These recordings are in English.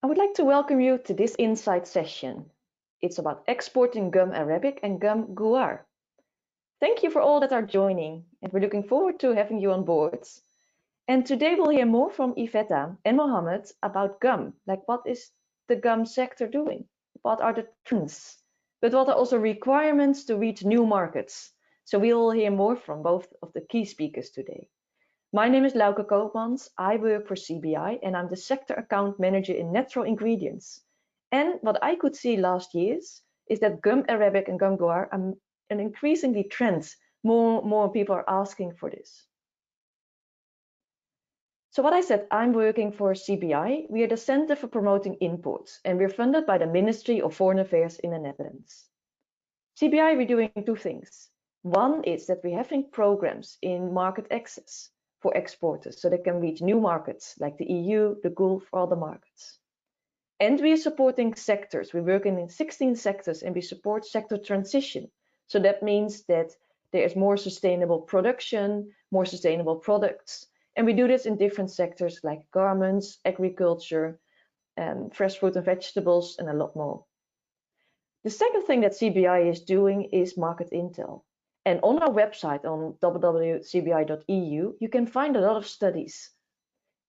I would like to welcome you to this Insight session. It's about exporting gum Arabic and gum guar. Thank you for all that are joining, and we're looking forward to having you on board. And today we'll hear more from Iveta and Mohammed about gum, like what is the gum sector doing? What are the trends? But what are also requirements to reach new markets? So we will hear more from both of the key speakers today. My name is Lauke Koopmans. I work for CBI and I'm the sector account manager in natural ingredients. And what I could see last year is that gum Arabic and gum guar are an increasingly trend. More people are asking for this. So what I said, I'm working for CBI. We are the Center for Promoting Imports and we're funded by the Ministry of Foreign Affairs in the Netherlands. CBI, we're doing two things. One is that we're having programs in market access for exporters so they can reach new markets like the EU, the Gulf, or other markets. And we are supporting sectors. We're working in 16 sectors and we support sector transition. So that means that there is more sustainable production, more sustainable products. And we do this in different sectors like garments, agriculture, fresh fruit and vegetables, and a lot more. The second thing that CBI is doing is market intel. And on our website on www.cbi.eu, you can find a lot of studies.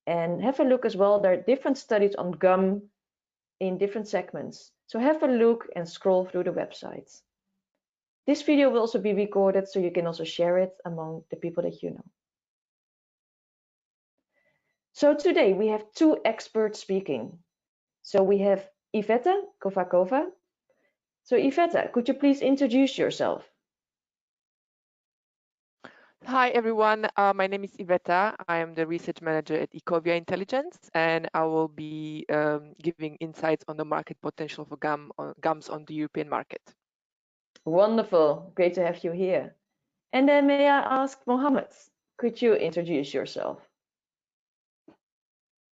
And have a look as well. There are different studies on gum in different segments. So have a look and scroll through the website. This video will also be recorded so you can also share it among the people that you know. So today we have two experts speaking. So we have Iveta Kovakova. So Iveta, could you please introduce yourself? Hi everyone, my name is Iveta. I am the research manager at CBI Intelligence, and I will be giving insights on the market potential for gums on the European market. Wonderful, great to have you here. And then may I ask Mohammed, could you introduce yourself?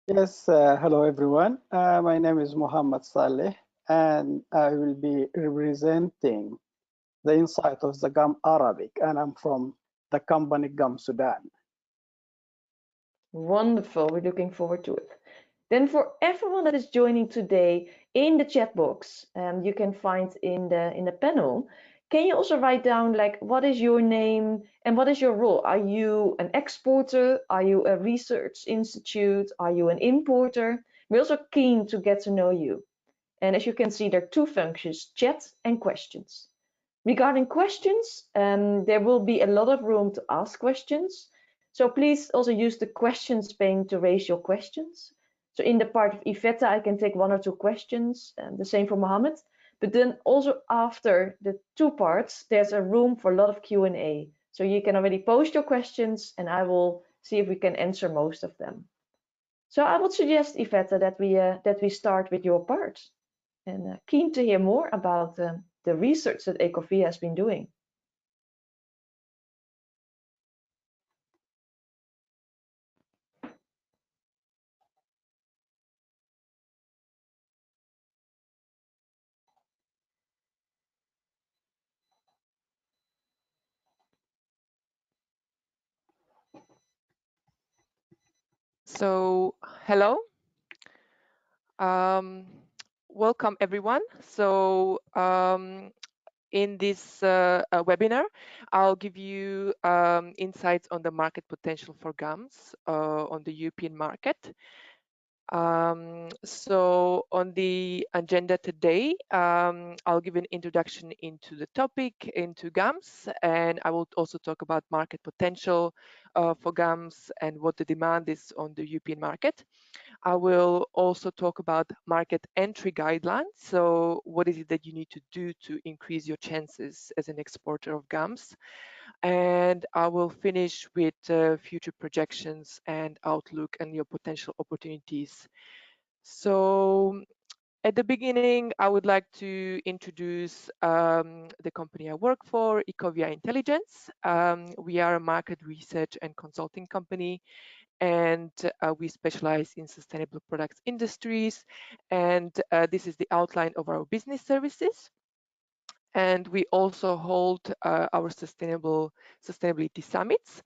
Yes, hello everyone. My name is Mohammed Saleh, and I will be representing the insight of the gum Arabic, and I'm from the company Gum Sudan. Wonderful, we're looking forward to it. Then for everyone that is joining today in the chat box, you can find in the panel, can you also write down like what is your name and what is your role? Are you an exporter? Are you a research institute? Are you an importer? We're also keen to get to know you. And as you can see, there are two functions, chat and questions. Regarding questions, there will be a lot of room to ask questions. So please also use the questions pane to raise your questions. So in the part of Iveta, I can take one or two questions, the same for Mohammed. But then also after the two parts, there's a room for a lot of Q&A. So you can already post your questions and I will see if we can answer most of them. So I would suggest, Iveta, that we start with your part. And keen to hear more about the research that Ecovia has been doing. So, hello. Welcome everyone. So, in this webinar, I'll give you insights on the market potential for gums on the European market. So on the agenda today, I'll give an introduction into the topic, into gums, and I will also talk about market potential for gums and what the demand is on the European market. I will also talk about market entry guidelines. So what is it that you need to do to increase your chances as an exporter of gums? And I will finish with future projections and outlook and your potential opportunities. So at the beginning, I would like to introduce the company I work for, CBI Intelligence. We are a market research and consulting company, and we specialize in sustainable products industries. And this is the outline of our business services. And we also hold our sustainability summits.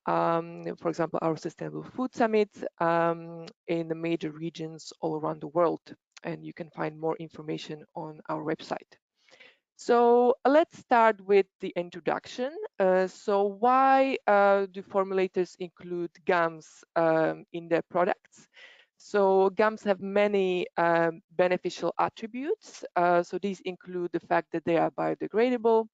For example, our Sustainable Food Summit in the major regions all around the world. And you can find more information on our website. So let's start with the introduction. So why do formulators include gums in their products? So gums have many beneficial attributes. So these include the fact that they are biodegradable,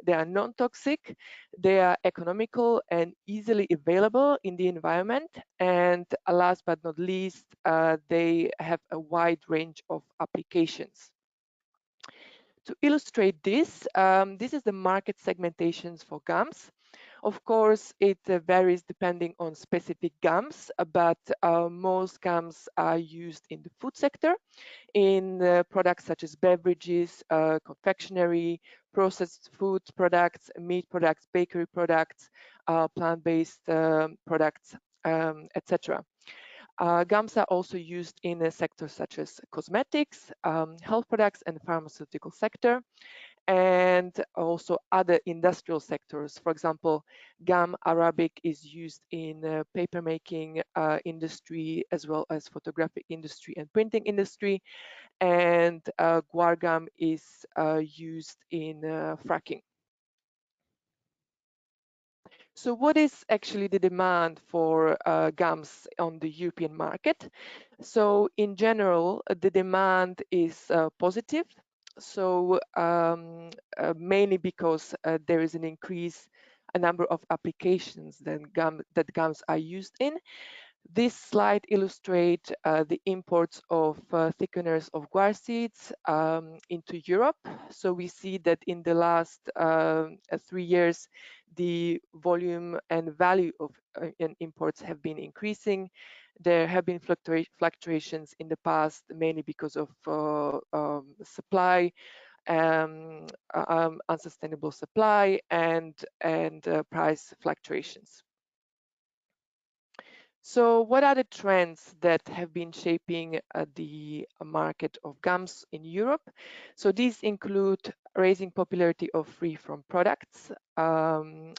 they are non-toxic, they are economical and easily available in the environment, and last but not least, they have a wide range of applications. To illustrate this, this is the market segmentations for gums. Of course, it varies depending on specific gums, but most gums are used in the food sector, in products such as beverages, confectionery, processed food products, meat products, bakery products, plant-based products, etc. Gums are also used in sectors such as cosmetics, health products, and pharmaceutical sector, and also other industrial sectors. For example, gum arabic is used in paper making industry, as well as photographic industry and printing industry, and guar gum is used in fracking. So what is actually the demand for gums on the European market? So in general, the demand is positive. So mainly because there is an increase, a number of applications that gums are used in. This slide illustrates the imports of thickeners of guar seeds into Europe. So we see that in the last 3 years, the volume and value of imports have been increasing. There have been fluctuations in the past, mainly because of supply, unsustainable supply, and price fluctuations. So what are the trends that have been shaping the market of gums in Europe? So these include raising popularity of free-from products,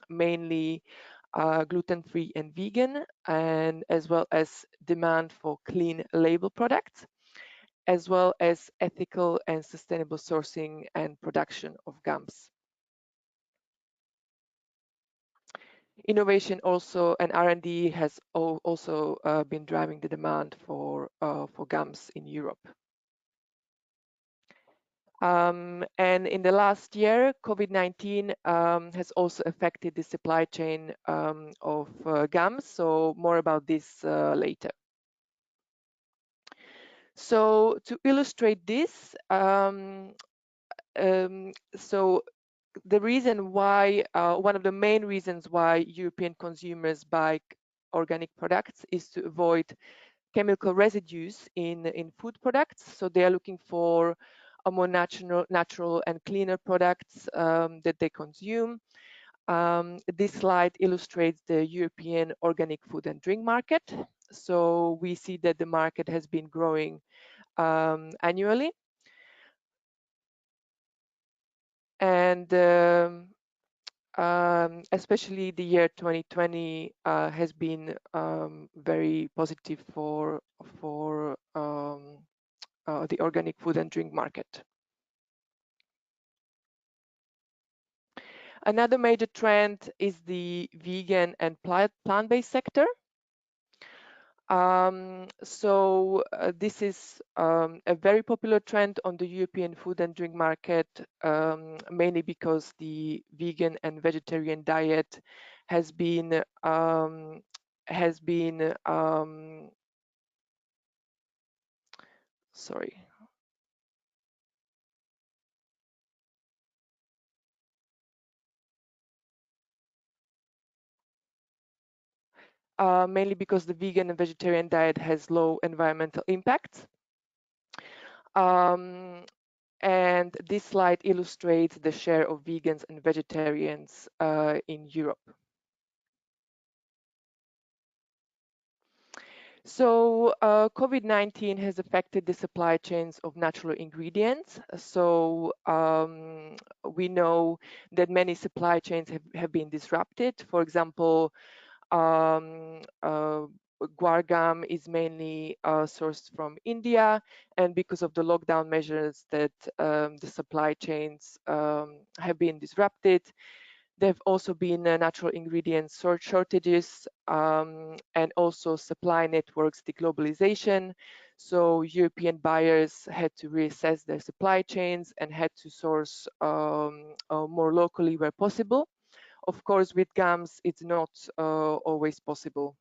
mainly gluten-free and vegan, and as well as demand for clean label products, as well as ethical and sustainable sourcing and production of gums. Innovation also and R&D has also been driving the demand for gums in Europe. And in the last year, COVID-19 has also affected the supply chain of gums. So more about this later. So to illustrate this, so the reason why, one of the main reasons why European consumers buy organic products is to avoid chemical residues in food products. So they are looking for a more natural and cleaner products that they consume. This slide illustrates the European organic food and drink market. So we see that the market has been growing annually. And especially the year 2020 has been very positive for the organic food and drink market. Another major trend is the vegan and plant-based sector. This is a very popular trend on the European food and drink market, mainly because the vegan and vegetarian diet has been sorry. Mainly because the vegan and vegetarian diet has low environmental impact. And this slide illustrates the share of vegans and vegetarians in Europe. So COVID-19 has affected the supply chains of natural ingredients. So we know that many supply chains have been disrupted. For example, Guar gum is mainly sourced from India, and because of the lockdown measures that the supply chains have been disrupted, there have also been natural ingredients shortages and also supply networks deglobalization. So European buyers had to reassess their supply chains and had to source more locally where possible. Of course, with gums, it's not always possible.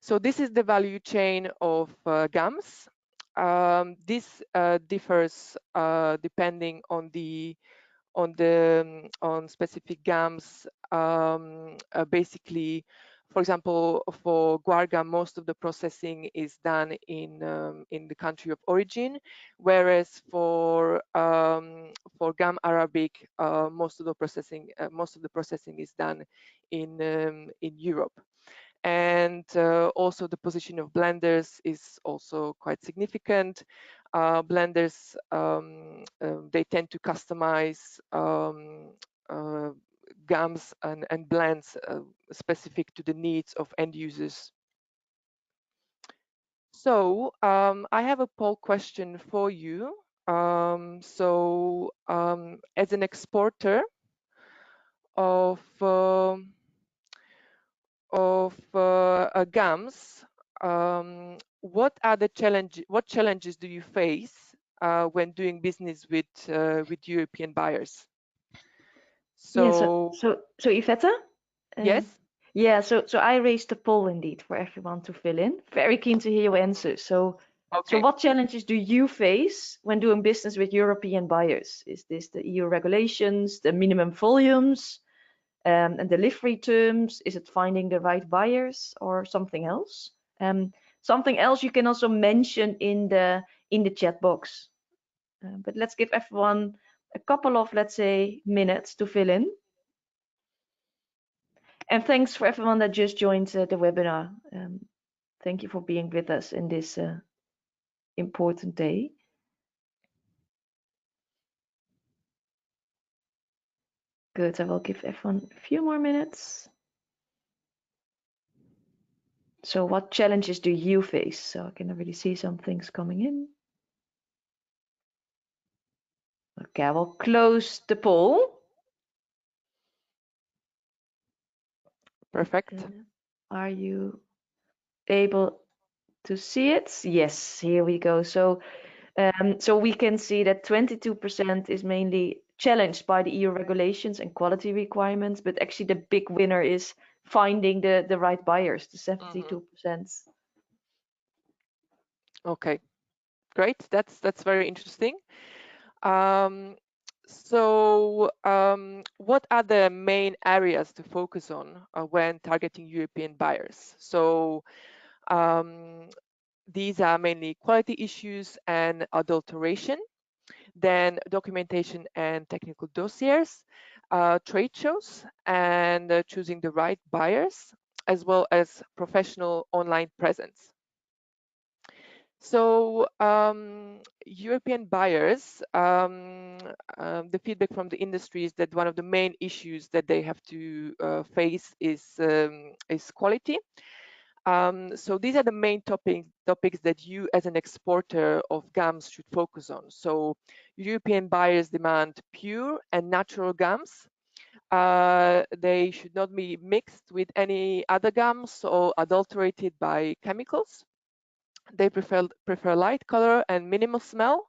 So this is the value chain of gums. This differs depending on specific gums. Basically, for example, for guar gum, most of the processing is done in the country of origin, whereas for gum arabic, most of the processing is done in Europe. And also the position of blenders is also quite significant. Blenders, they tend to customize gums and blends specific to the needs of end users. So I have a poll question for you. As an exporter of gums, what challenges do you face when doing business with European buyers? So Yvette? Yes. Yeah, so I raised a poll indeed for everyone to fill in. Very keen to hear your answers. So Okay. what challenges do you face when doing business with European buyers? Is this the EU regulations, the minimum volumes, and delivery terms? Is it finding the right buyers or something else? Something else you can also mention in the chat box. But let's give everyone a couple of, let's say, minutes to fill in. And thanks for everyone that just joined the webinar. Thank you for being with us in this important day. Good, I will give everyone a few more minutes. So what challenges do you face? So I can already see some things coming in. Okay, I will close the poll. Perfect. Are you able to see it? Yes, here we go. So we can see that 22% is mainly challenged by the EU regulations and quality requirements, but actually the big winner is finding the right buyers, the 72%. Okay, great. That's very interesting. What are the main areas to focus on when targeting European buyers? So these are mainly quality issues and adulteration, then documentation and technical dossiers, trade shows, and choosing the right buyers, as well as professional online presence. So European buyers, the feedback from the industry is that one of the main issues that they have to face is quality. So these are the main topics that you as an exporter of gums should focus on. So European buyers demand pure and natural gums. They should not be mixed with any other gums or adulterated by chemicals. They prefer light color and minimal smell.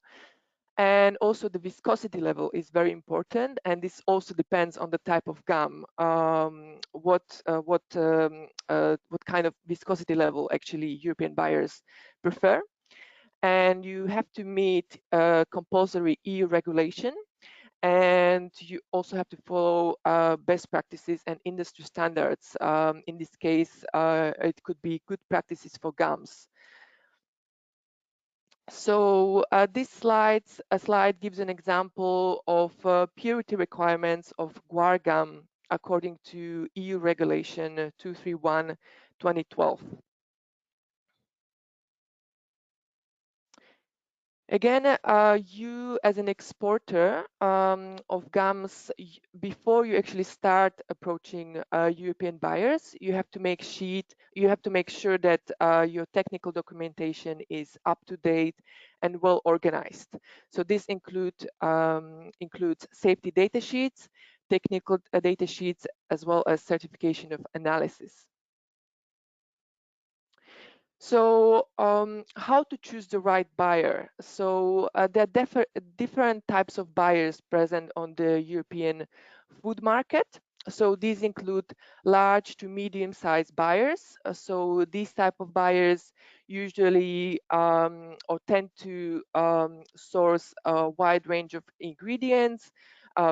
And also the viscosity level is very important, and this also depends on the type of gum. What kind of viscosity level actually European buyers prefer. And you have to meet compulsory EU regulation, and you also have to follow best practices and industry standards. In this case, it could be good practices for gums. So this slide gives an example of purity requirements of guar gum according to EU regulation 231/2012. Again, you as an exporter of gums, before you actually start approaching European buyers, you have to make sure that your technical documentation is up to date and well organized. So this includes safety data sheets, technical data sheets, as well as certification of analysis. So how to choose the right buyer? So there are different types of buyers present on the European food market. So these include large to medium-sized buyers. So these type of buyers usually or tend to source a wide range of ingredients,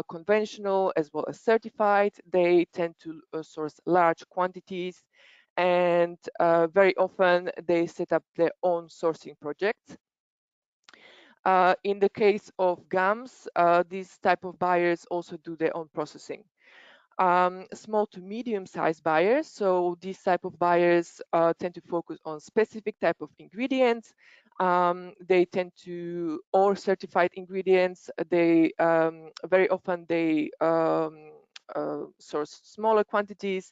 conventional as well as certified. They tend to source large quantities, and very often they set up their own sourcing projects. In the case of gums, these type of buyers also do their own processing. Small to medium-sized buyers, so these type of buyers tend to focus on specific type of ingredients. They tend to, or certified ingredients. They very often they source smaller quantities,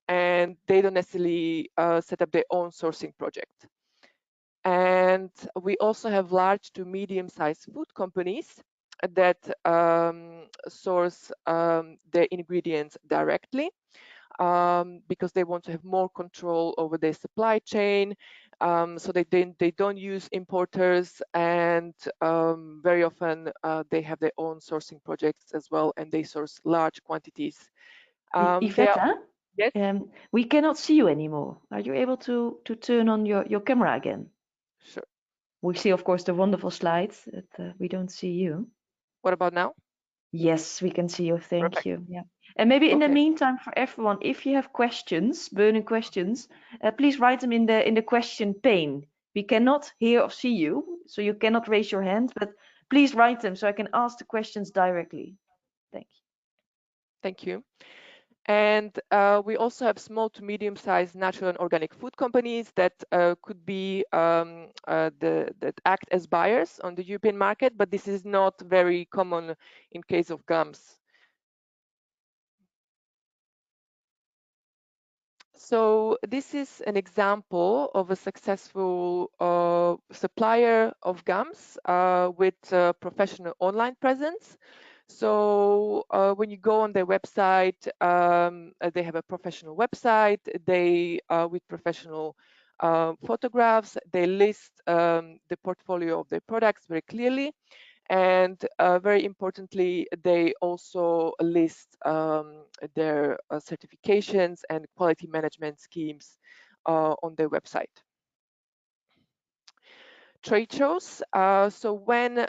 and they don't necessarily set up their own sourcing project. And we also have large to medium-sized food companies that source their ingredients directly because they want to have more control over their supply chain. So they don't use importers, and very often they have their own sourcing projects as well, and they source large quantities. Yvette, yes, we cannot see you anymore. Are you able to turn on your camera again? sure. We see, of course, the wonderful slides, but we don't see you. What about now? Yes, we can see you. Thank Perfect. you. Yeah. And maybe in the Okay. meantime, for everyone, if you have questions, burning questions, please write them in the question pane. We cannot hear or see you, so you cannot raise your hand, but please write them so I can ask the questions directly. Thank you. Thank you. And we also have small to medium-sized natural and organic food companies that could be that act as buyers on the European market, but this is not very common in case of gums. So this is an example of a successful supplier of gums with a professional online presence. So when you go on their website, they have a professional website. They with professional photographs. They list the portfolio of their products very clearly. And very importantly, they also list their certifications and quality management schemes on their website. Trade shows. So when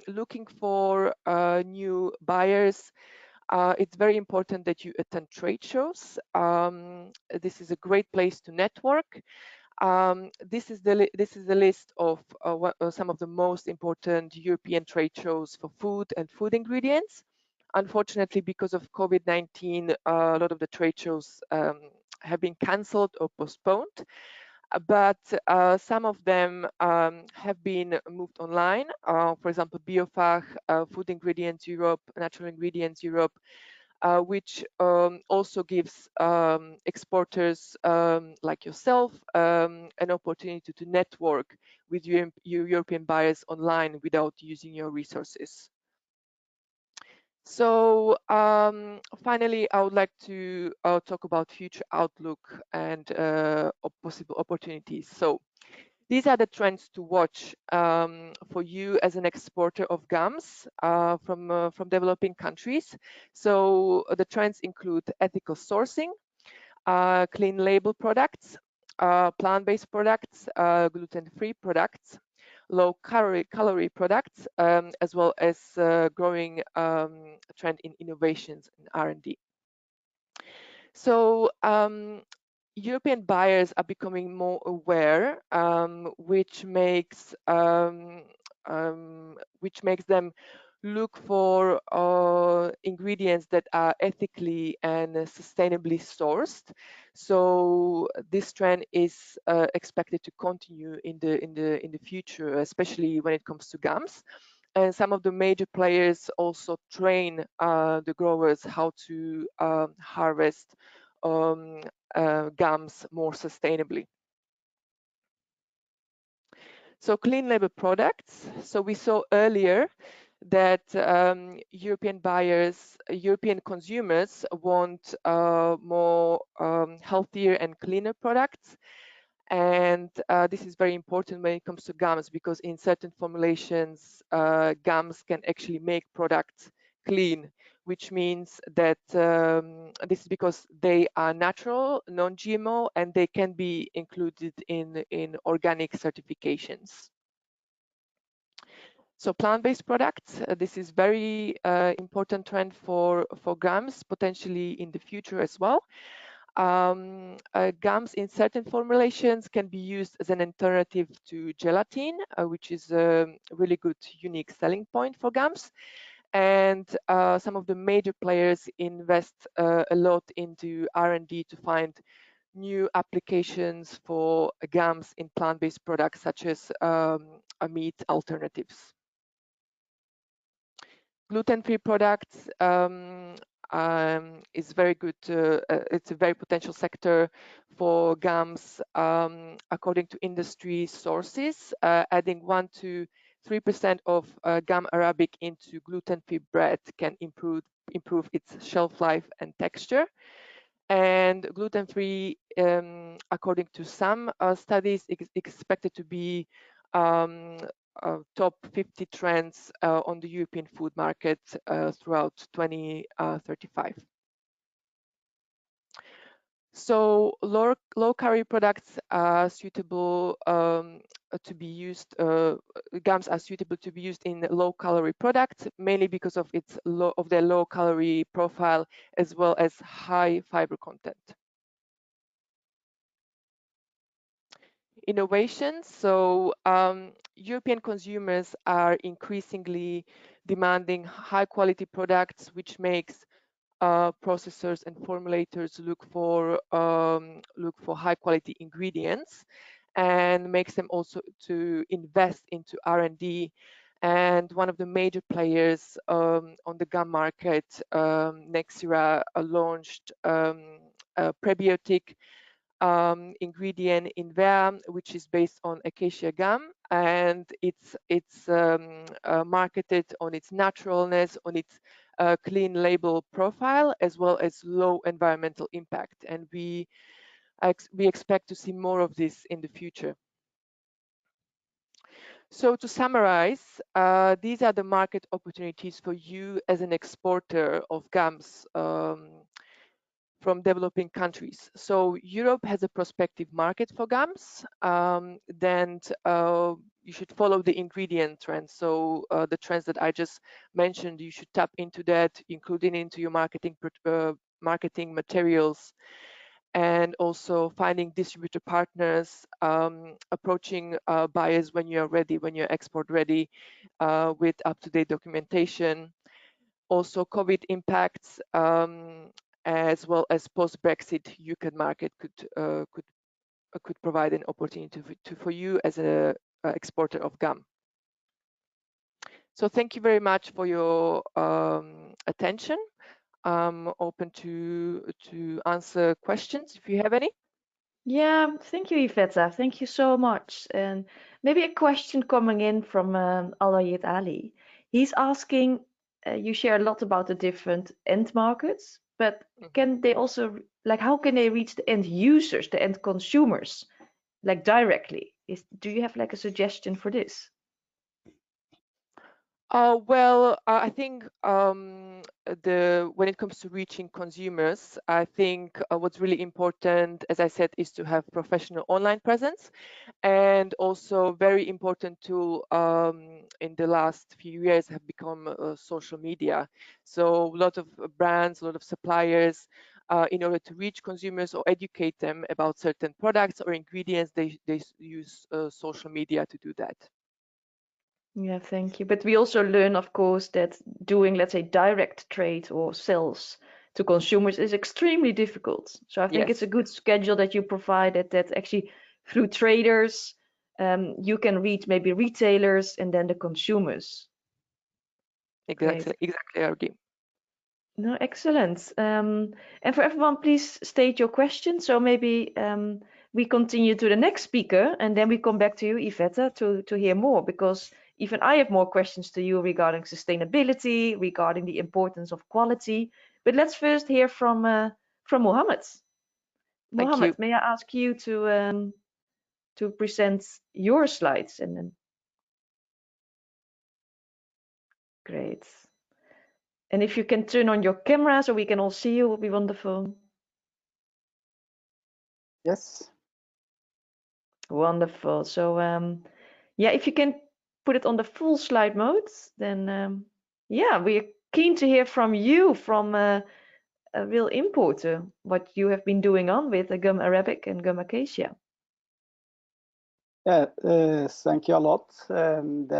looking for new buyers, it's very important that you attend trade shows. This is a great place to network. This is the list of some of the most important European trade shows for food and food ingredients. Unfortunately, because of COVID-19, a lot of the trade shows have been cancelled or postponed, but some of them have been moved online. For example, Biofach, Food Ingredients Europe, Natural Ingredients Europe, which also gives exporters like yourself an opportunity to network with your European buyers online without using your resources. So finally, I would like to talk about future outlook and possible opportunities. So these are the trends to watch for you as an exporter of gums from developing countries. So the trends include ethical sourcing, clean label products, plant-based products, gluten-free products, low calorie products, as well as growing trend in innovations and R&D. So European buyers are becoming more aware, which makes them look for ingredients that are ethically and sustainably sourced. So this trend is expected to continue in the future, especially when it comes to gums. And some of the major players also train the growers how to harvest gums more sustainably. So clean label products. So we saw earlier that European buyers, European consumers want more healthier and cleaner products. And this is very important when it comes to gums, because in certain formulations, gums can actually make products clean, which means that this is because they are natural, non-GMO, and they can be included in organic certifications. So plant-based products, this is very important trend for gums, potentially in the future as well. Gums in certain formulations can be used as an alternative to gelatin, which is a really good, unique selling point for gums. And some of the major players invest a lot into R&D to find new applications for gums in plant-based products, such as meat alternatives. Gluten-free products is very good. It's a very potential sector for gums, according to industry sources. Adding 1 to 3% of gum arabic into gluten-free bread can improve its shelf life and texture. And gluten-free, according to some studies, is expected to be top 50 trends on the European food market throughout 2035. So low-calorie products are suitable to be used. Gums are suitable to be used in low-calorie products, mainly because of their low-calorie profile, as well as high fiber content. Innovations. So European consumers are increasingly demanding high-quality products, which makes processors and formulators look for high-quality ingredients, and makes them also to invest into R&D. And one of the major players on the gum market, Nexira, launched a prebiotic ingredient in there, which is based on acacia gum, and it's marketed on its naturalness, on its clean label profile, as well as low environmental impact. And we expect to see more of this in the future. So to summarize, these are the market opportunities for you as an exporter of gums from developing countries. So Europe has a prospective market for gums. Then you should follow the ingredient trends. So the trends that I just mentioned, you should tap into that, including into your marketing materials, and also finding distributor partners, approaching buyers when you're ready, when you're export ready, with up-to-date documentation. Also, COVID impacts, as well as post-Brexit, UK market could provide an opportunity for you as an exporter of gum. So thank you very much for your attention. I'm open to answer questions if you have any. Yeah, thank you, Iveta. Thank you so much. And maybe a question coming in from Alayed Ali. He's asking, you share a lot about the different end markets, but can they also, like, how can they reach the end users, the end consumers, like directly? Do you have like a suggestion for this? Well, I think when it comes to reaching consumers, I think what's really important, as I said, is to have professional online presence, and also very important tool in the last few years have become social media. So a lot of brands, a lot of suppliers, in order to reach consumers or educate them about certain products or ingredients, they use social media to do that. Yeah, thank you. But we also learn, of course, that doing, let's say, direct trade or sales to consumers is extremely difficult. So I think it's Yes, a good schedule that you provided that actually through traders, you can reach maybe retailers and then the consumers. Great. exactly, Ardi. No, excellent. And for everyone, please state your question. So maybe we continue to the next speaker, and then we come back to you, Yvette, to hear more, because even I have more questions to you regarding sustainability, regarding the importance of quality. But let's first hear from Mohammed. Thank Mohammed, you. may I ask you to present your slides? And then great. And if you can turn on your camera so we can all see you, it would be wonderful. Yes. Wonderful. So yeah, if you can put it on the full slide mode, then yeah, we're keen to hear from you, from a real importer, what you have been doing on with the gum arabic and gum acacia. Yeah, thank you a lot. And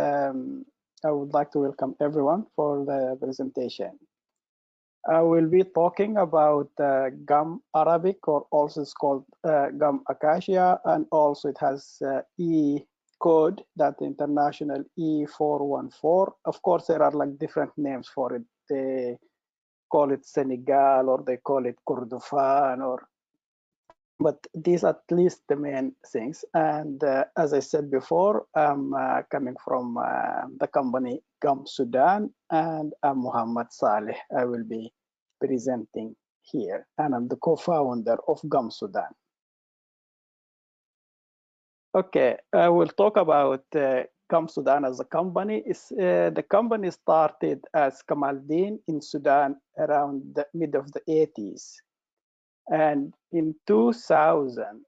I would like to welcome everyone for the presentation. I will be talking about gum arabic, or also it's called gum acacia, and also it has E code, that international E414. Of course, there are like different names for it. They call it Senegal, or they call it Kordofan, or but these are at least the main things. And as I said before, I'm coming from the company Gum Sudan, and I'm Muhammad Saleh. I will be presenting here, and I'm the co-founder of Gum Sudan. Okay, I will talk about Gum Sudan as a company. The company started as Kamaldeen in Sudan around the mid of the 80s. And in 2000,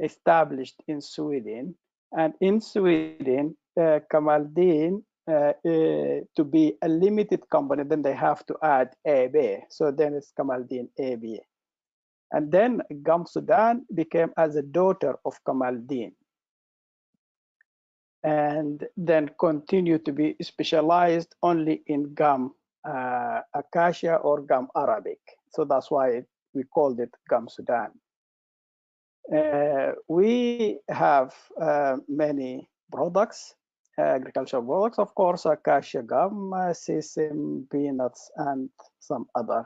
established in Sweden. And in Sweden, Kamaldeen, to be a limited company, then they have to add AB. So then it's Kamaldeen AB. And then Gum Sudan became as a daughter of Kamaldeen. And then continued to be specialized only in gum acacia or gum arabic. So that's why we called it Gum Sudan. We have many products, agricultural products, of course, acacia gum, sesame, peanuts, and some other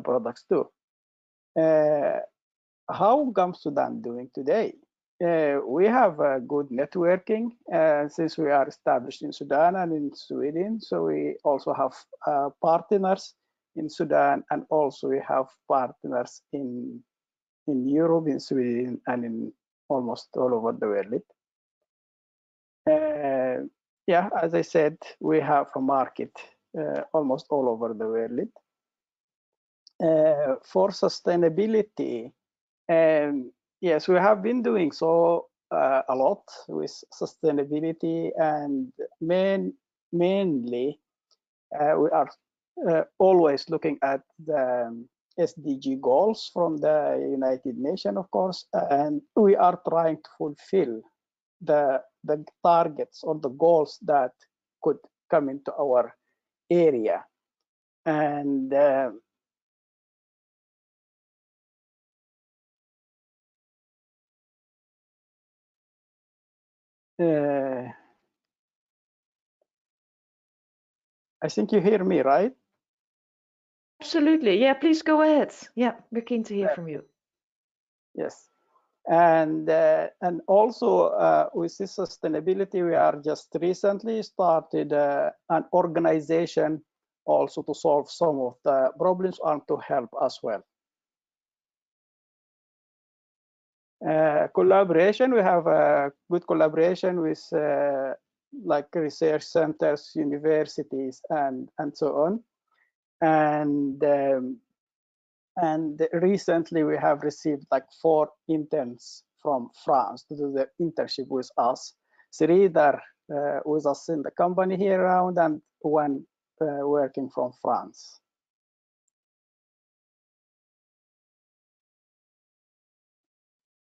products too. How Gum Sudan doing today? We have good networking since we are established in Sudan and in Sweden. So we also have partners in Sudan, and also we have partners in Europe, in Sweden, and in almost all over the world. Yeah, as I said, we have a market almost all over the world. For sustainability, yes, we have been doing so a lot with sustainability, and mainly we are always looking at the SDG goals from the United Nations, of course, and we are trying to fulfill the targets or the goals that could come into our area. And I think you hear me, right? Absolutely. Yeah, please go ahead. Yeah, we're keen to hear from you. Yes. And also with this sustainability, we are just recently started an organization also to solve some of the problems and to help as well. Collaboration, we have a good collaboration with like research centers, universities, and so on. And recently we have received like 4 interns from France to do the internship with us. 3 that with us in the company here around, and 1 working from France.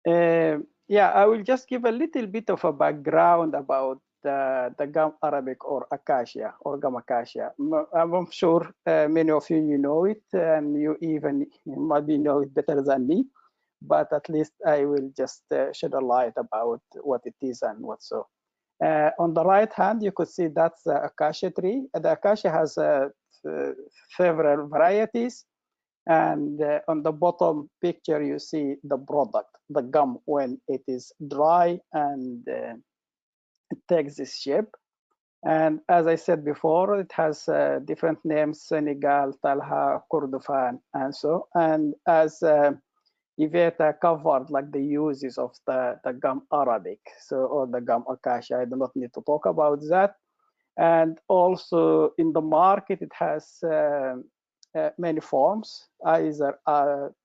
Yeah, I will just give a little bit of a background about the gum arabic or acacia or gum acacia. I'm sure many of you know it, and you even maybe know it better than me, but at least I will just shed a light about what it is and what so. On the right hand, you could see that's the acacia tree. The acacia has several varieties. And on the bottom picture, you see the product, the gum, when it is dry and it takes this shape. And as I said before, it has different names: Senegal, Talha, Kordofan, and so. And as Iveta covered, like the uses of the gum arabic, so or the gum acacia, I do not need to talk about that. And also in the market, it has many forms. Either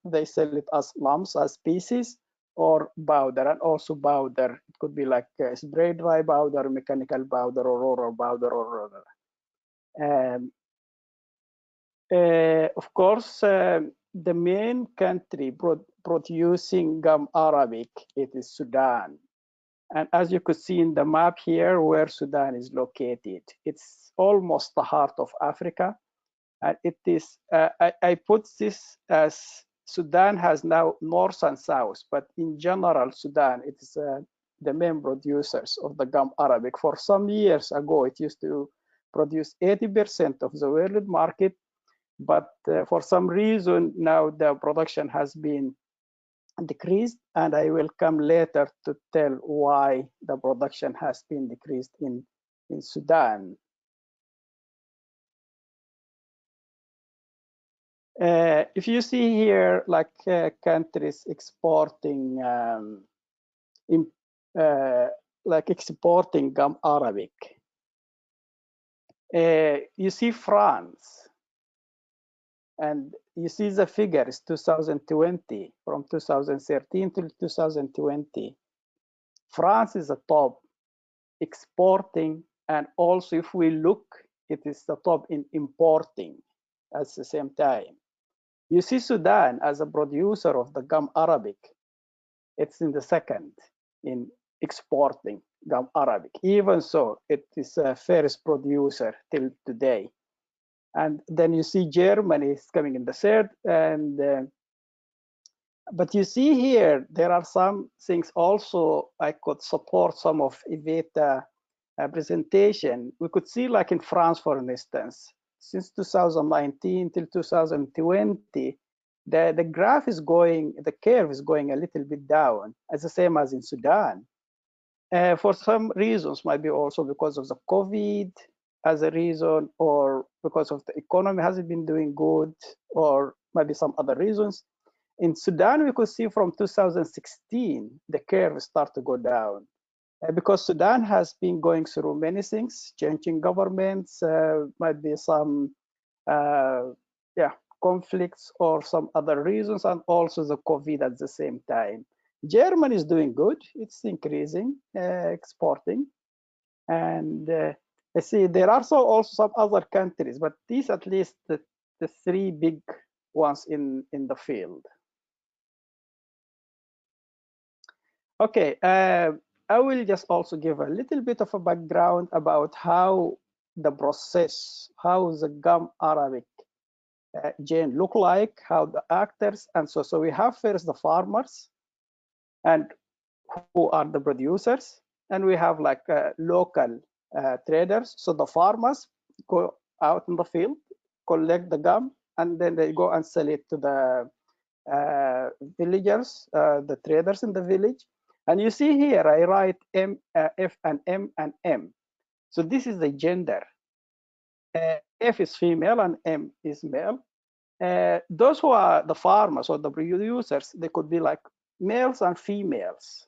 they sell it as lumps, as pieces, or powder, and also powder. It could be like spray dry powder, mechanical powder, or raw powder, or of course, the main country producing gum arabic, it is Sudan. And as you could see in the map here, where Sudan is located, it's almost the heart of Africa. And it is, I put this as Sudan has now north and south, but in general, Sudan, it is the main producers of the gum arabic. For some years ago, it used to produce 80% of the world market, but for some reason, now the production has been decreased, and I will come later to tell why the production has been decreased in Sudan. If you see here, like countries exporting, like exporting gum arabic, you see France, and you see the figures 2020, from 2013 to 2020. France is the top exporting, and also if we look, it is the top in importing at the same time. You see Sudan as a producer of the gum arabic, it's in the second in exporting gum arabic. Even so, it is a first producer till today. And then you see Germany is coming in the third. And but you see here, there are some things also I could support some of Iveta presentation. We could see, like in France, for instance, since 2019 till 2020, the graph is going, the curve is going a little bit down, as the same as in Sudan. For some reasons, might be also because of the COVID as a reason, or because of the economy hasn't been doing good, or maybe some other reasons. In Sudan, we could see from 2016, the curve start to go down. Because Sudan has been going through many things, changing governments, might be some conflicts or some other reasons, and also the COVID at the same time. Germany is doing good, it's increasing, exporting. And I see there are also some other countries, but these at least the three big ones in the field. Okay, I will just also give a little bit of a background about how the process, how the gum arabic chain look like, how the actors, and so we have first the farmers, and who are the producers, and we have like local traders. So the farmers go out in the field, collect the gum, and then they go and sell it to the villagers, the traders in the village. And you see here, I write M, F, and M, and M. So this is the gender. F is female and M is male. Those who are the farmers or the producers, they could be like males and females.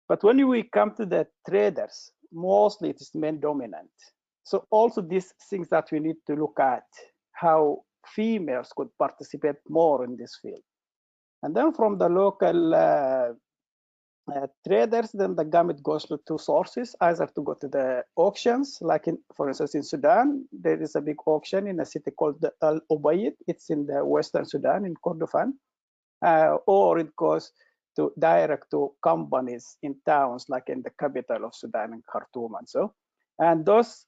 But when we come to the traders, mostly it is men dominant. So also these things that we need to look at, how females could participate more in this field. And then from the local traders, then the gum, it goes to two sources, either to go to the auctions, like for instance in Sudan, there is a big auction in a city called Al Ubaid. It's in the Western Sudan, in Kordofan, or it goes direct to companies in towns like in the capital of Sudan and Khartoum and so. And those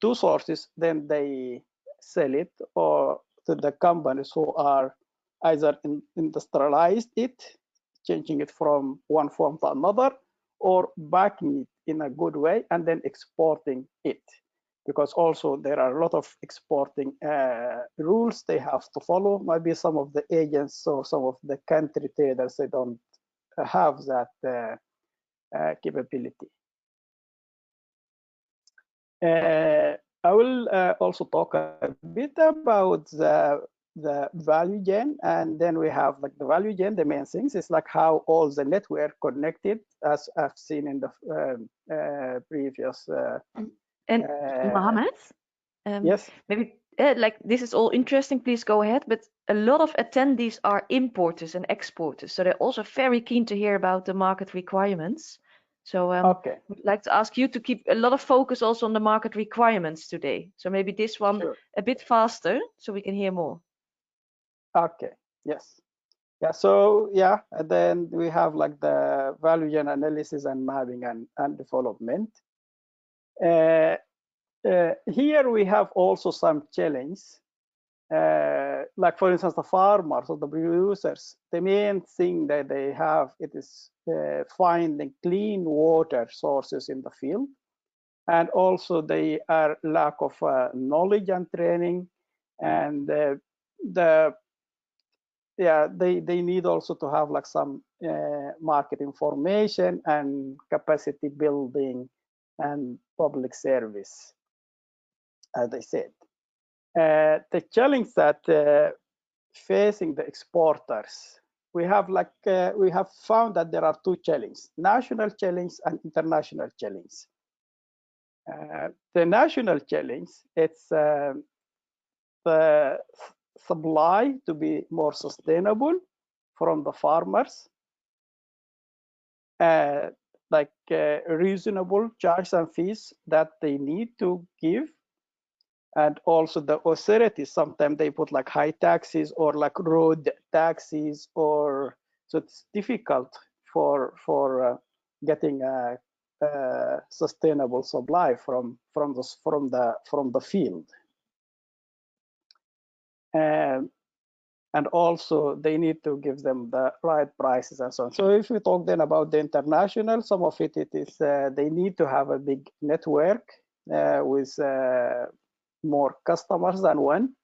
two sources, then they sell it or to the companies who are either industrialized it, changing it from one form to another, or backing it in a good way and then exporting it. Because also there are a lot of exporting rules they have to follow. Maybe some of the agents or some of the country traders, they don't have that capability. I will also talk a bit about the value chain, and then we have like the value chain. The main things is like how all the network connected, as I've seen in the previous. And Mohammed, yes, maybe like this is all interesting. Please go ahead. But a lot of attendees are importers and exporters, so they're also very keen to hear about the market requirements. So okay. I'd like to ask you to keep a lot of focus also on the market requirements today. So maybe this one Sure. a bit faster so we can hear more. Okay. Yes. Yeah. So yeah, and then we have like the value chain analysis and mapping and development. Here we have also some challenge. Like for instance, the farmers or the producers, the main thing that they have it is finding clean water sources in the field, and also they are lack of knowledge and training, and they need also to have like some market information and capacity building and public service, as I said. The challenge that facing the exporters, we have found that there are two challenges: national challenge and international challenge. The national challenge, it's the supply to be more sustainable from the farmers, reasonable charges and fees that they need to give. And also the authorities, sometimes they put like high taxes or like road taxes, or so it's difficult for getting a sustainable supply from the field. And also they need to give them the right prices and so on. So if we talk then about the international, some of it is they need to have a big network with more customers than one,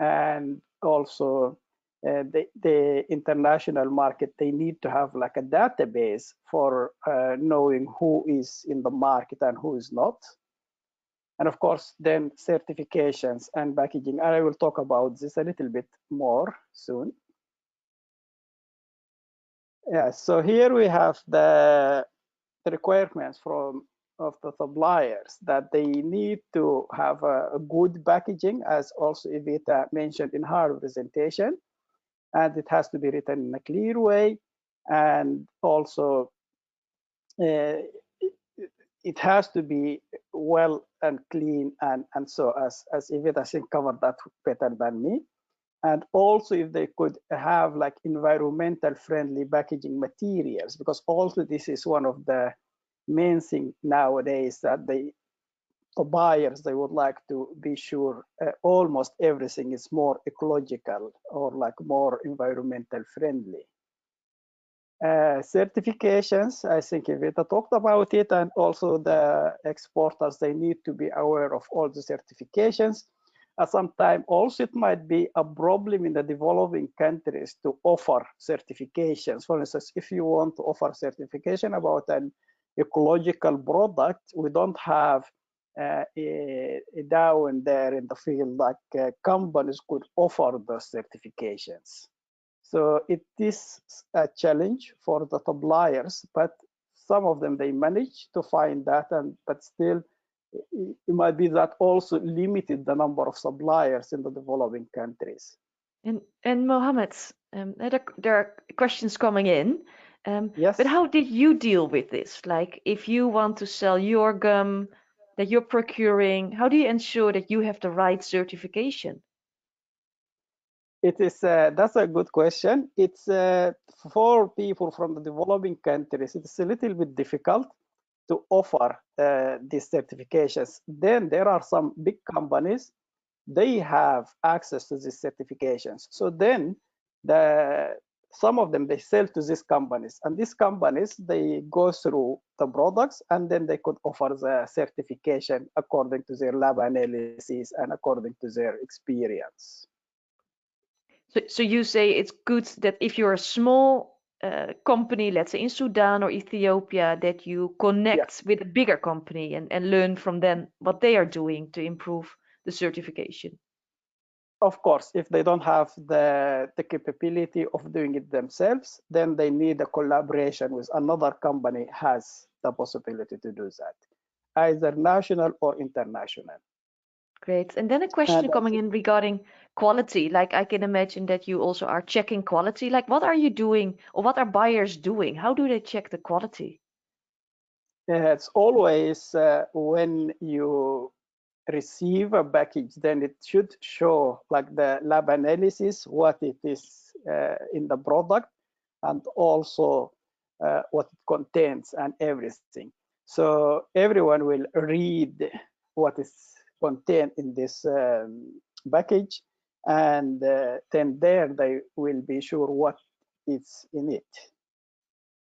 and also the international market, they need to have like a database for knowing who is in the market and who is not. And of course then certifications and packaging, and I will talk about this a little bit more soon. Yeah, so here we have the requirements of the suppliers, that they need to have a good packaging, as also Evita mentioned in her presentation, and it has to be written in a clear way, and also it has to be well and clean, and so as Evita I think covered that better than me. And also if they could have like environmental friendly packaging materials, because also this is one of the main thing nowadays, that the buyers, they would like to be sure almost everything is more ecological or like more environmental friendly. Certifications, I think Evita talked about it, and also the exporters, they need to be aware of all the certifications. Sometimes also it might be a problem in the developing countries to offer certifications. For instance, if you want to offer certification about an ecological product, we don't have down there in the field like companies could offer those certifications. So it is a challenge for the suppliers, but some of them, they manage to find that, but still it might be that also limited the number of suppliers in the developing countries. And Mohammed, there are questions coming in. Yes. But how did you deal with this? Like, if you want to sell your gum that you're procuring, how do you ensure that you have the right certification? It is that's a good question. It's for people from the developing countries. It's a little bit difficult to offer these certifications. Then there are some big companies, they have access to these certifications. So then some of them, they sell to these companies, and these companies, they go through the products, and then they could offer the certification according to their lab analysis and according to their experience. So you say it's good that if you're a small company, let's say in Sudan or Ethiopia, that you connect with a bigger company and learn from them what they are doing to improve the certification. Of course, if they don't have the capability of doing it themselves, then they need a collaboration with another company has the possibility to do that, either national or international. Great. And then a question coming in regarding quality. Like I can imagine that you also are checking quality. Like what are you doing, or what are buyers doing? How do they check the quality? It's always when you receive a package, then it should show like the lab analysis, what it is in the product, and also what it contains and everything. So everyone will read what is contained in this package, and then there they will be sure what is in it,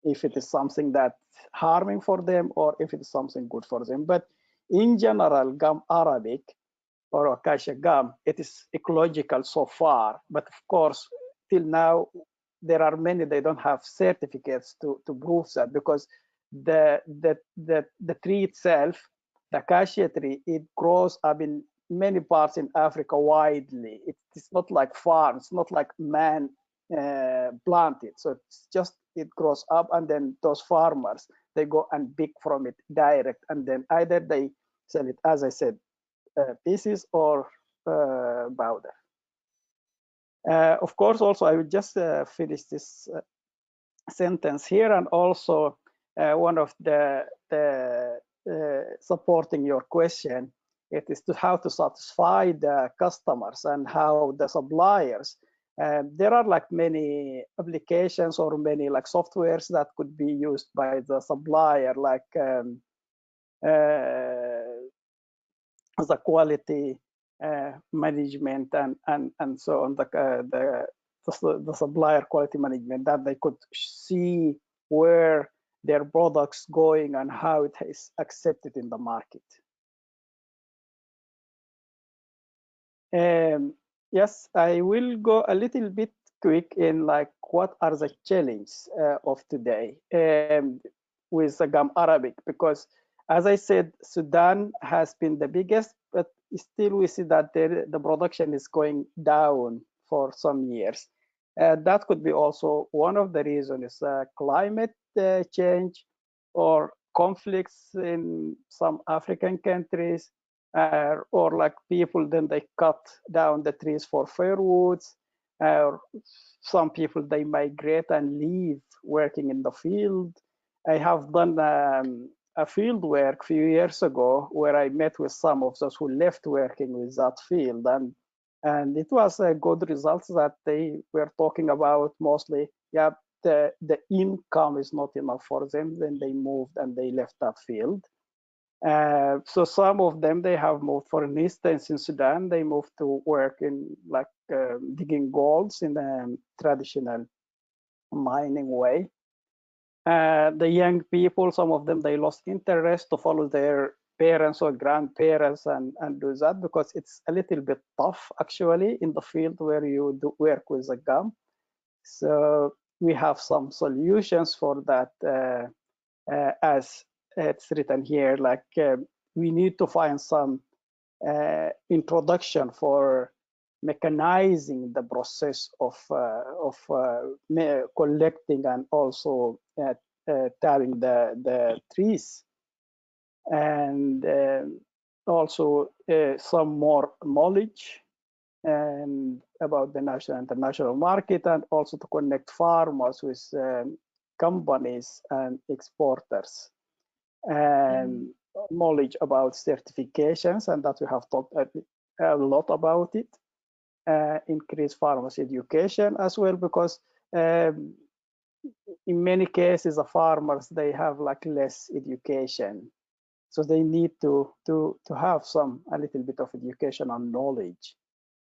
if it is something that's harming for them or if it is something good for them. But in general, gum Arabic or acacia gum, it is ecological so far. But of course, till now, there are many, they don't have certificates to prove that, because the tree itself, the acacia tree, it grows up in many parts in Africa widely. It's not like farms, it's not like man planted. So it's just, it grows up, and then those farmers, they go and pick from it direct, and then either they sell it, as I said, pieces or powder. Of course, also I will just finish this sentence here, and also one of the supporting your question, it is to how to satisfy the customers and how the suppliers. There are like many applications or many like softwares that could be used by the supplier, like the quality management and so on, the supplier quality management, that they could see where their products going and how it is accepted in the market. Yes, I will go a little bit quick in like what are the challenges of today with the gum Arabic, because as I said, Sudan has been the biggest, but still we see that the production is going down for some years. That could be also one of the reasons, climate change or conflicts in some African countries, or like people, then they cut down the trees for firewoods. Some people, they migrate and leave working in the field. I have done a field work a few years ago where I met with some of those who left working with that field, and it was a good results that they were talking about mostly. Yeah, the income is not enough for them. Then they moved and they left that field. So some of them, they have moved. For instance, in Sudan, they moved to work in like digging golds in a traditional mining way. The young people, some of them, they lost interest to follow their parents or grandparents and do that, because it's a little bit tough actually in the field where you do work with the gum. So we have some solutions for that, as it's written here, like we need to find some introduction for mechanizing the process of collecting and also telling the trees, and also some more knowledge and about the national and international market, and also to connect farmers with companies and exporters, and knowledge about certifications, and that we have talked a lot about it. increase farmers' education as well, because in many cases, the farmers, they have like less education. So they need to have a little bit of education and knowledge.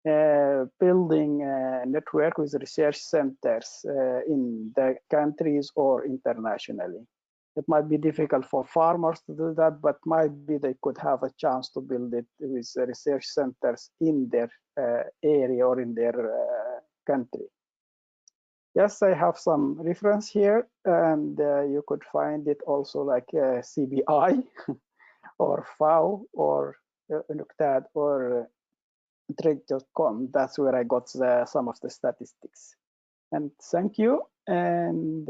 Building a network with research centers in the countries or internationally. It might be difficult for farmers to do that, but might be they could have a chance to build it with research centers in their area or in their country. Yes, I have some reference here, and you could find it also like CBI or FAO or UNCTAD or trade.com. That's where I got some of the statistics. And thank you. And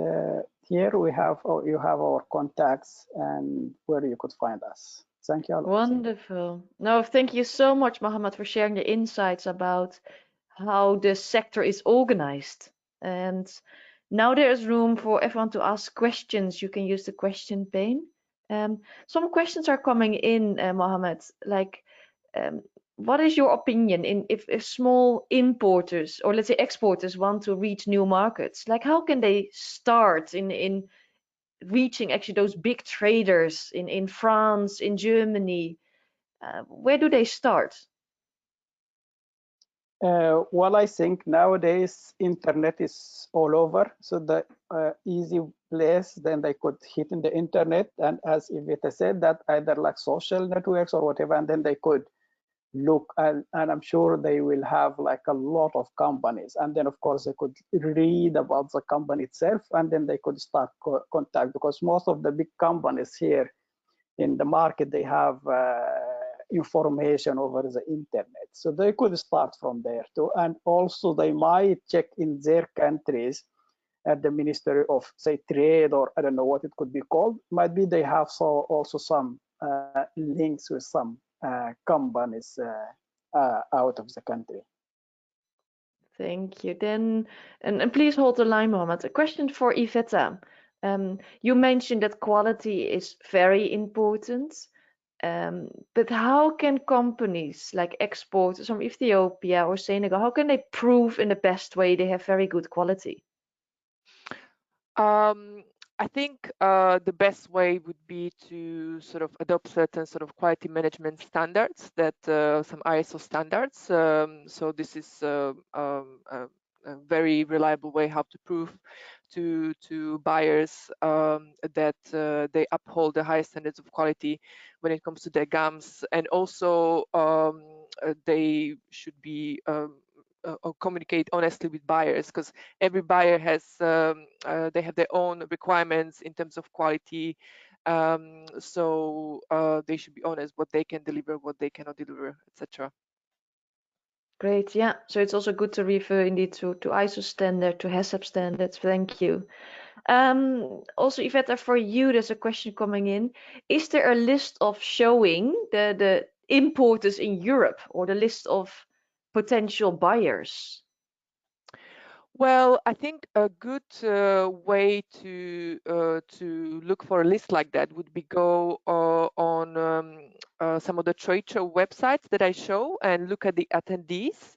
here we have, you have our contacts and where you could find us. Thank you. Wonderful. No, thank you so much, Mohammed, for sharing the insights about how the sector is organized. And now there is room for everyone to ask questions. You can use the question pane. Some questions are coming in, Mohammed, like what is your opinion if small importers or let's say exporters want to reach new markets? Like how can they start in reaching actually those big traders in France, in Germany? Where do they start? Well, I think nowadays internet is all over, so the easy place then they could hit in the internet, and as Iveta said, that either like social networks or whatever, and then they could look, and I'm sure they will have like a lot of companies, and then of course they could read about the company itself, and then they could start contact, because most of the big companies here in the market, they have information over the internet, so they could start from there too. And also they might check in their countries at the Ministry of, say, Trade, or I don't know what it could be called. Might be they have also some links with some companies out of the country. Thank you. Then, and please hold the line, Mohammed. A question for Iveta. You mentioned that quality is very important, but how can companies like exporters from Ethiopia or Senegal, how can they prove in the best way they have very good quality? I think the best way would be to sort of adopt certain sort of quality management standards, that some ISO standards. So this is a very reliable way how to prove to buyers that they uphold the highest standards of quality when it comes to their gums, and also they should be or communicate honestly with buyers, because every buyer has they have their own requirements in terms of quality, so they should be honest what they can deliver, what they cannot deliver, etc. Great, yeah. So it's also good to refer indeed to ISO standard, to HACCP standards. Thank you. Also, Iveta, for you, there's a question coming in. Is there a list of showing the importers in Europe, or the list of potential buyers? Well, I think a good way to look for a list like that would be go on some of the trade show websites that I show and look at the attendees.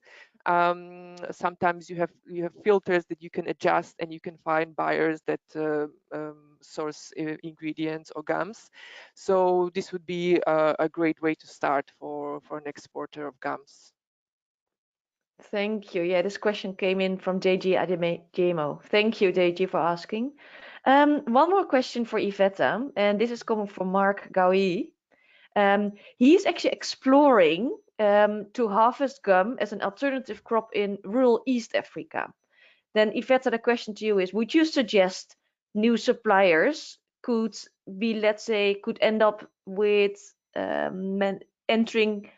Sometimes you have filters that you can adjust, and you can find buyers that source ingredients or gums. So this would be a great way to start for an exporter of gums. Thank you. Yeah, this question came in from JG Ademejemo. Thank you, JG, for asking. One more question for Iveta, and this is coming from Mark Gaui. He's actually exploring to harvest gum as an alternative crop in rural East Africa. Then, Iveta, the question to you is, would you suggest new suppliers could be, let's say, could end up with entering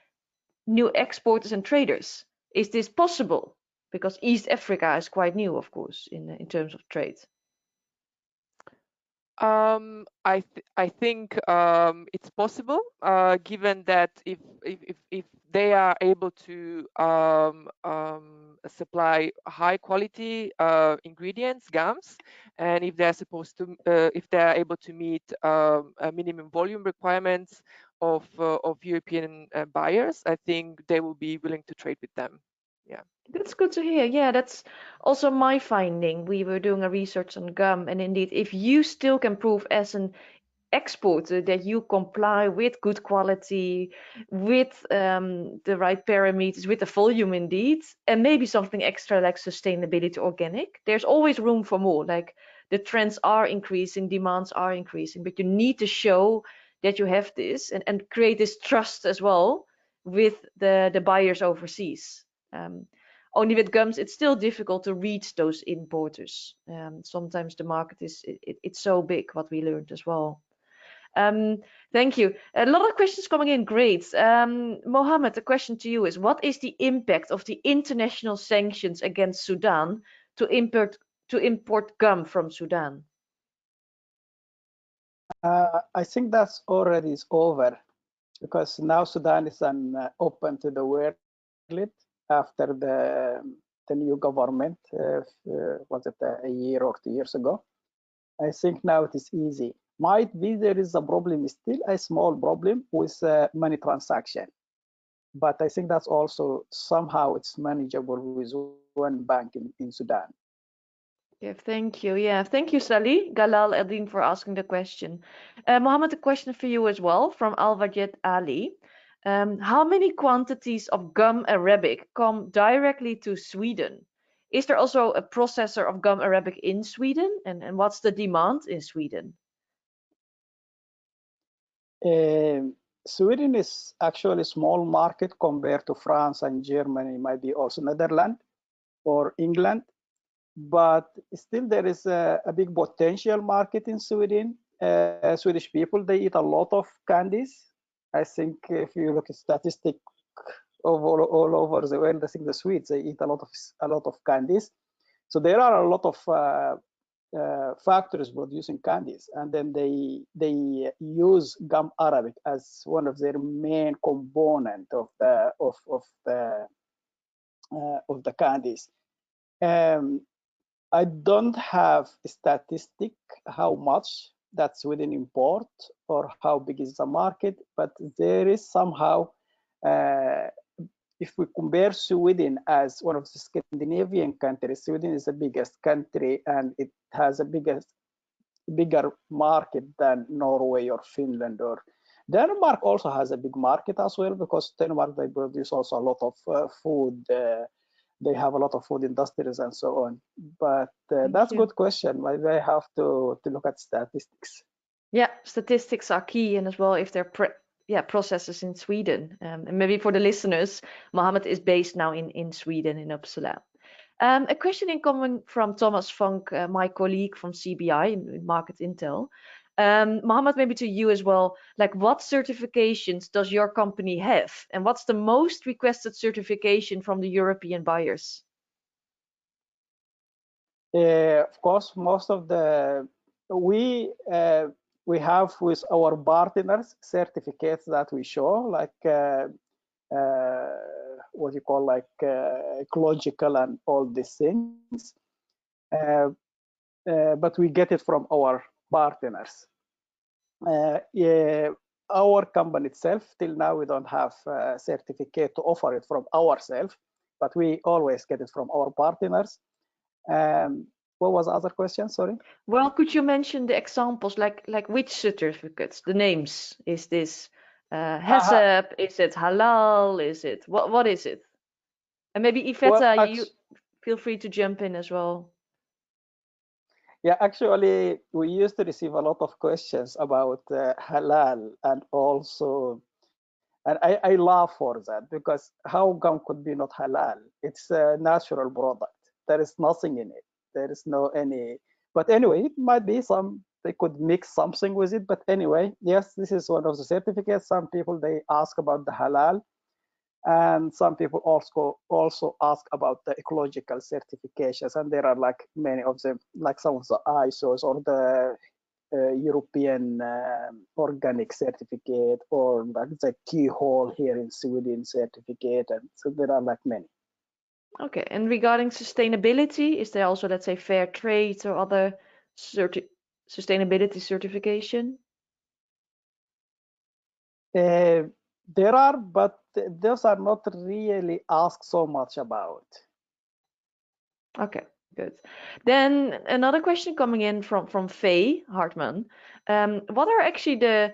new exporters and traders? Is this possible? Because East Africa is quite new, of course, in terms of trade. I think it's possible, given that if they are able to supply high quality ingredients, gums, and if they're supposed to, if they are able to meet minimum volume requirements of European buyers, I think they will be willing to trade with them. Yeah. That's good to hear. Yeah, that's also my finding. We were doing a research on gum, and indeed, if you still can prove as an exporter that you comply with good quality, with the right parameters, with the volume indeed, and maybe something extra like sustainability organic, there's always room for more. Like the trends are increasing, demands are increasing, but you need to show that you have this and create this trust as well with the buyers overseas. Only with gums, it's still difficult to reach those importers. Sometimes the market it's so big, what we learned as well. Thank you. A lot of questions coming in. Great. Mohammed, the question to you is, what is the impact of the international sanctions against Sudan to import gum from Sudan? I think that's already is over because now Sudan is open to the world after the new government. Was it a year or 2 years ago? I think now it is easy. Might be there is a problem, still a small problem with money transaction, but I think that's also somehow it's manageable with one bank in Sudan. Yeah, thank you. Yeah, thank you, Salih, Galal, Eldin, for asking the question. Mohammed, a question for you as well from Al-Wajid Ali. How many quantities of gum arabic come directly to Sweden? Is there also a processor of gum arabic in Sweden? And what's the demand in Sweden? Sweden is actually a small market compared to France and Germany, might be also Netherlands or England, but still there is a big potential market in Sweden. Swedish people, they eat a lot of candies. I think if you look at statistics all over the world, I think the Swedes, they eat a lot of candies. So there are a lot of factories producing candies, and then they use gum arabic as one of their main component of the candies. I don't have a statistic how much that's within import or how big is the market, but there is somehow, if we compare Sweden as one of the Scandinavian countries, Sweden is the biggest country and it has a bigger market than Norway or Finland, or Denmark also has a big market as well, because Denmark, they produce also a lot of food. They have a lot of food industries and so on. But that's a good question. Maybe I have to look at statistics. Yeah, statistics are key, and as well if they're processes in Sweden. And maybe for the listeners, Mohammed is based now in Sweden, in Uppsala. A question incoming from Thomas Funk, my colleague from CBI in Market Intel. Mohammed, maybe to you as well, like what certifications does your company have? And what's the most requested certification from the European buyers? Of course, most of we have with our partners certificates that we show, like what you call like ecological and all these things. But we get it from our partners. Our company itself, till now, we don't have a certificate to offer it from ourselves, but we always get it from our partners. What was the other question? Sorry. Well, could you mention the examples, like which certificates, the names? Is this HACCP? Is it Halal? Is it what is it? And maybe Iveta, you feel free to jump in as well. Yeah, actually, we used to receive a lot of questions about Halal, and also, and I laugh for that, because how gum could be not Halal? It's a natural product. There is nothing in it. There is no any, but anyway, it might be they could mix something with it. But anyway, yes, this is one of the certificates. Some people, they ask about the Halal, and some people also ask about the ecological certifications, and there are like many of them, like some of the ISOs or the European organic certificate, or like the keyhole here in Sweden certificate, and so there are like many. Okay, and regarding sustainability, is there also, let's say, fair trade or other sustainability certification? There are, but those are not really asked so much about. Okay, good. Then another question coming in from Faye Hartman. What are actually the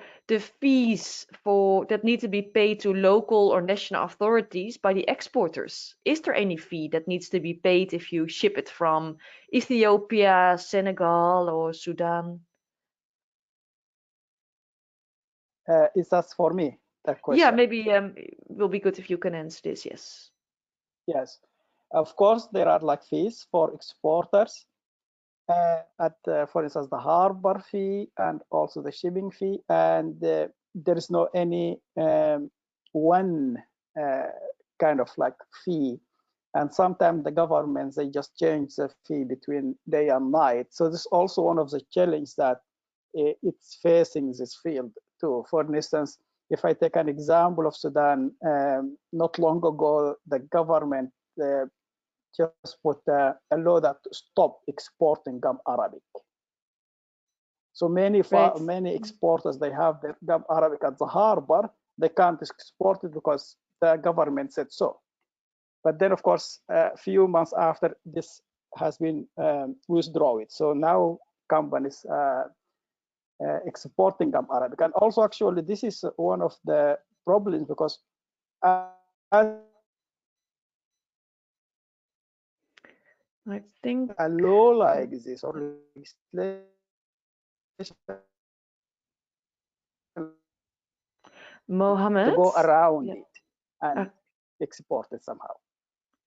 fees for that need to be paid to local or national authorities by the exporters? Is there any fee that needs to be paid if you ship it from Ethiopia, Senegal, or Sudan? Is that for me, that question? Yeah, maybe it will be good if you can answer this. Yes. Yes, of course, there are like fees for exporters for instance, the harbor fee and also the shipping fee, and there is no any one kind of like fee. And sometimes the governments, they just change the fee between day and night. So this is also one of the challenges that it's facing this field too. For instance, if I take an example of Sudan, not long ago, the government just put a law that stop exporting gum arabic. So many exporters, they have their gum arabic at the harbor, they can't export it because the government said so. But then, of course, a few months after, this has been withdrawn. So now companies exporting gum arabic. And also, actually, this is one of the problems because as I think a law like this or legislation Mohammed to go around yeah. it and export it somehow.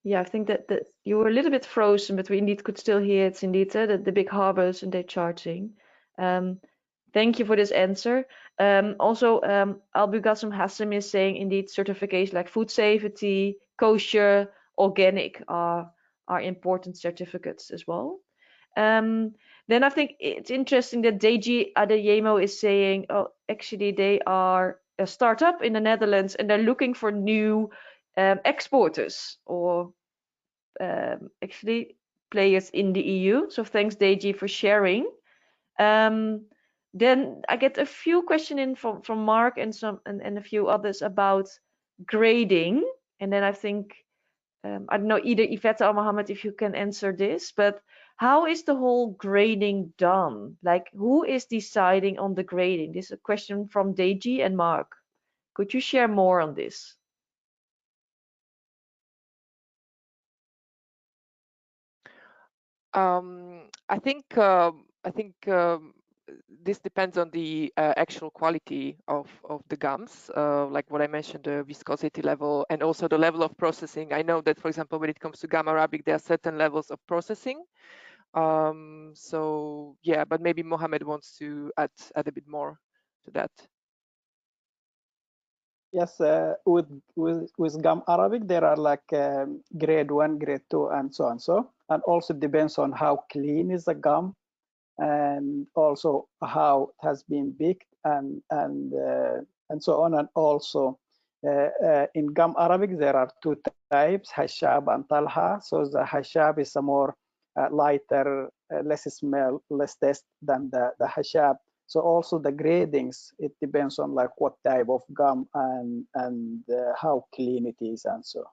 Yeah, I think that you were a little bit frozen, but we indeed could still hear it's indeed the big harbors and they're charging. Thank you for this answer. Also, Albu Qasim Hassim is saying indeed certifications like food safety, kosher, organic are important certificates as well. Then I think it's interesting that Deji Adeyemo is saying, oh, actually they are a startup in the Netherlands and they're looking for new exporters or actually players in the EU. So thanks Deji for sharing. Then I get a few questions in from Mark and a few others about grading, and then I think I don't know either Yvette or Mohammed if you can answer this, but how is the whole grading done? Like who is deciding on the grading? This is a question from Deji and Mark. Could you share more on this? I think this depends on the actual quality of the gums, like what I mentioned, the viscosity level and also the level of processing. I know that, for example, when it comes to gum arabic, there are certain levels of processing. So yeah, but maybe Mohammed wants to add a bit more to that. Yes, with gum arabic, there are like grade 1, grade 2, and so on. And also depends on how clean is the gum, and also how it has been baked, and so on. And also in gum arabic, there are two types, hashab and talha. So the hashab is a more lighter, less smell, less taste than the hashab. So also the gradings, it depends on like what type of gum and how clean it is and so.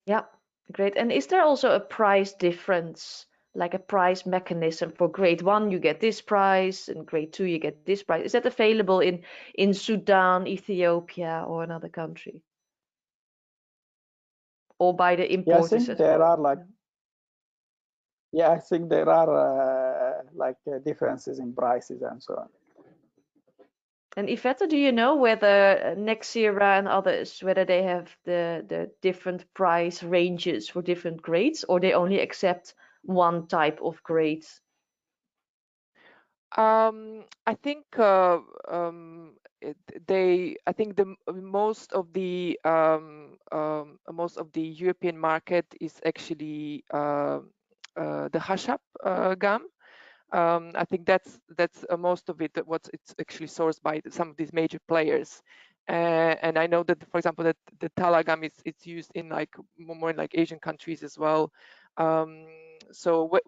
Yeah, great. And is there also a price difference, like a price mechanism for grade 1 you get this price and grade 2 you get this price? Is that available in Sudan, Ethiopia, or another country? Or by the importers Yeah, I think as there well? are like, yeah, I think there are differences in prices and so on. And Yvette, do you know whether Nexira and others, whether they have the different price ranges for different grades, or they only accept one type of grades? I think I think the most of the European market is actually the hashab gum. I think that's most of it. What it's actually sourced by some of these major players, and I know that, for example, that the Tala gum it's used in like more in like Asian countries as well. So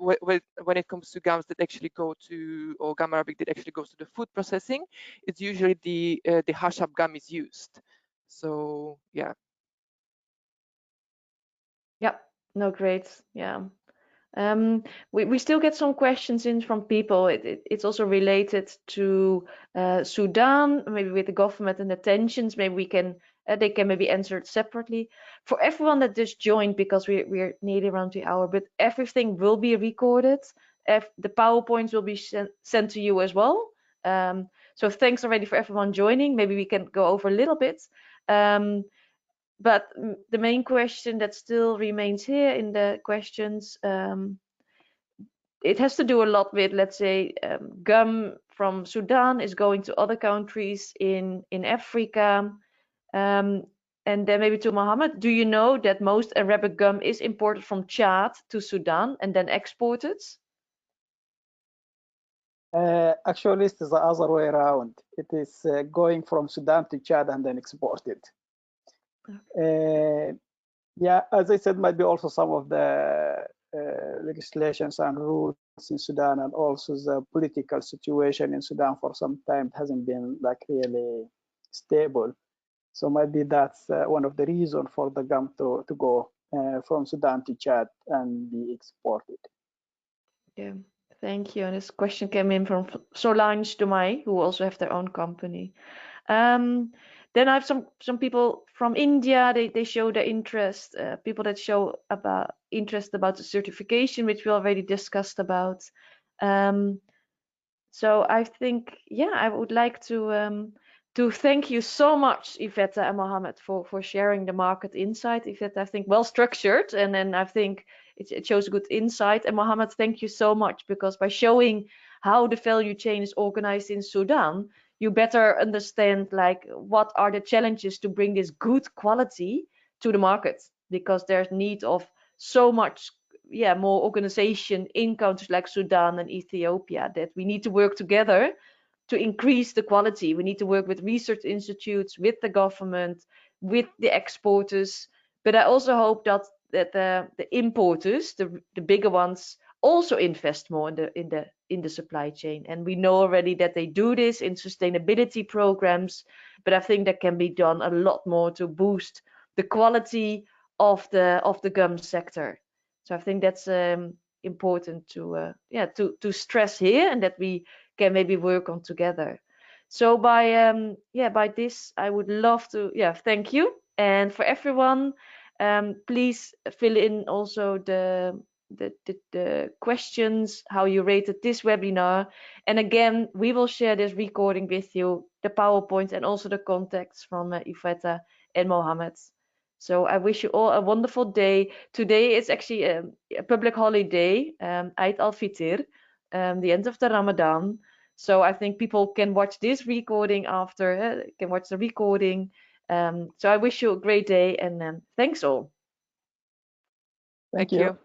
when it comes to gums that actually go to, or gum arabic that actually goes to the food processing, it's usually the hashab gum is used. So yeah. Yeah, No, great. Yeah. We still get some questions in from people. It's also related to Sudan, maybe with the government and the tensions. Maybe we can they can maybe answer it separately. For everyone that just joined, because we're nearly around the hour, but everything will be recorded. The PowerPoints will be sent to you as well. So thanks already for everyone joining. Maybe we can go over a little bit. But the main question that still remains here in the questions, it has to do a lot with, let's say, gum from Sudan is going to other countries in Africa. And then maybe to Mohammed, do you know that most Arabic gum is imported from Chad to Sudan and then exported? Actually, it's the other way around. It is going from Sudan to Chad and then exported. Okay. Yeah, as I said, might be also some of the legislations and rules in Sudan, and also the political situation in Sudan for some time hasn't been like really stable. So maybe that's one of the reasons for the gum to go from Sudan to Chad and be exported. Yeah, thank you. And this question came in from Solange Dumai, who also have their own company. Then I have some people from India. They show their interest. People that show about interest about the certification, which we already discussed about. So I think, yeah, I would like to thank you so much, Yvette and Mohammed, for sharing the market insight. Yvette, I think well structured, and then I think it shows good insight. And Mohammed, thank you so much, because by showing how the value chain is organized in Sudan, you better understand like what are the challenges to bring this good quality to the market, because there's need of so much more organization in countries like Sudan and Ethiopia, that we need to work together to increase the quality. We need to work with research institutes, with the government, with the exporters. But I also hope that the importers, the bigger ones, also invest more in the supply chain. And we know already that they do this in sustainability programs, but I think that can be done a lot more to boost the quality of the gum sector. So I think that's important to stress here, and that we can maybe work on together. So by this, I would love to thank you. And for everyone, please fill in also the questions, how you rated this webinar. And again, we will share this recording with you, the PowerPoint, and also the contacts from Yvette and Mohammed. So I wish you all a wonderful day. Today is actually a public holiday, Eid al-Fitr, the end of the Ramadan. So I think people can watch this recording after, can watch the recording. So I wish you a great day, and thanks all. Thank you.